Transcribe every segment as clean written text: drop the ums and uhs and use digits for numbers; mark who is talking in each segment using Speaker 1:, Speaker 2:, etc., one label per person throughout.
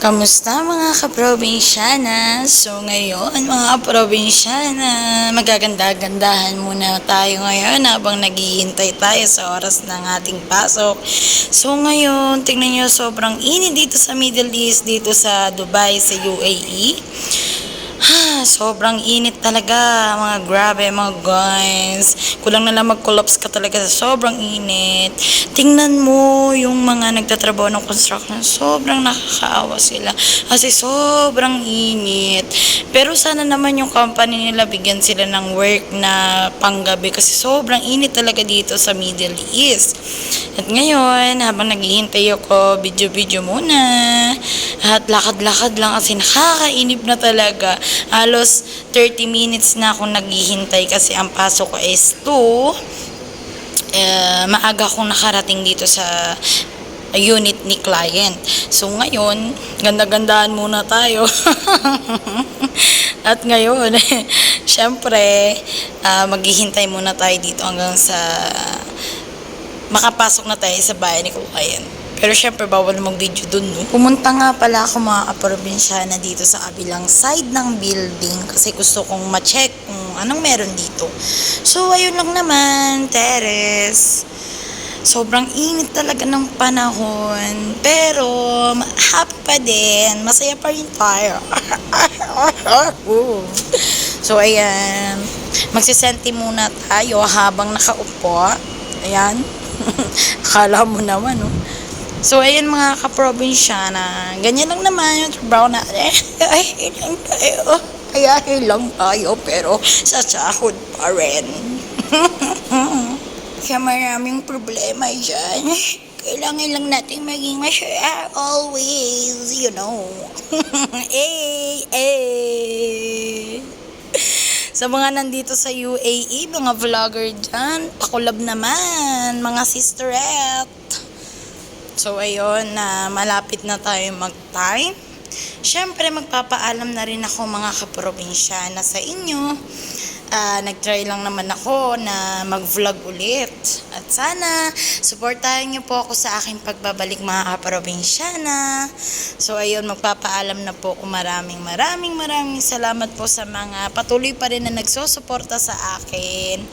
Speaker 1: Kamusta mga kaprobinsyana? So ngayon mga kaprobinsyana, magaganda-gandahan muna tayo ngayon habang naghihintay tayo sa oras ng ating pasok. So ngayon, tingnan nyo, sobrang init dito sa Middle East, dito sa Dubai, sa UAE. Sobrang init talaga, mga grabe mga guys. Kulang na lang mag-collapse ka talaga sa sobrang init. Tingnan mo yung mga nagtatrabaho ng construction, sobrang nakakaawa sila kasi sobrang init. Pero sana naman yung company nila bigyan sila ng work na panggabi kasi sobrang init talaga dito sa Middle East. At ngayon, habang naghihintay ako, video-video muna. At lakad-lakad lang kasi nakakainip na talaga. Halos 30 minutes na akong naghihintay kasi ang pasok ko is 2. Maaga akong nakarating dito sa unit ni client. So ngayon, ganda-gandaan muna tayo. At ngayon, syempre, maghihintay muna tayo dito hanggang sa makapasok na tayo sa bahay ni client. Pero syempre, bawal mag-video dun, no? Pumunta nga pala ako mga kaprobinsyana dito sa kabilang side ng building kasi gusto kong ma-check kung anong meron dito. So, ayun lang naman, terrace. Sobrang init talaga ng panahon. Pero, happy pa din. Masaya pa rin tayo. So, ayan. Magsisenti muna tayo habang nakaupo. Ayan. Akala mo naman, no? So, ayan mga kaprobinsyana. Ganyan lang naman yung trabaho natin. Ay, lang tayo. Ayahin lang tayo, pero sa sahod pa rin. Kaya maraming problema dyan. Kailangan lang natin maging masaya always, you know. Sa mga nandito sa UAE, mga vlogger dyan, pakulab naman, mga sisterette. So, ayun, malapit na tayo mag-time. Siyempre, magpapaalam na rin ako mga kaprobinsyana sa inyo. Nag-try lang naman ako na mag-vlog ulit. At sana, supportahan niyo po ako sa aking pagbabalik mga kaprobinsyana. So, ayun, magpapaalam na po ako. Maraming salamat po sa mga patuloy pa rin na nagsusuporta sa akin.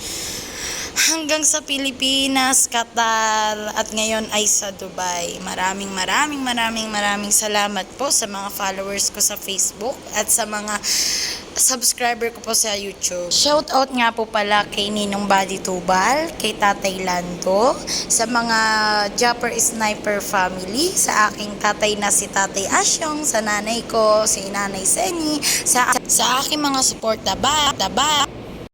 Speaker 1: Hanggang sa Pilipinas, Qatar, at ngayon ay sa Dubai. Maraming salamat po sa mga followers ko sa Facebook at sa mga subscriber ko po sa YouTube. Shoutout nga po pala kay Ninong Badi Tubal, kay Tatay Lando, sa mga Japper Sniper family, sa aking tatay na si Tatay Asyong, sa nanay ko, si Nanay Seni, sa aking mga support daba.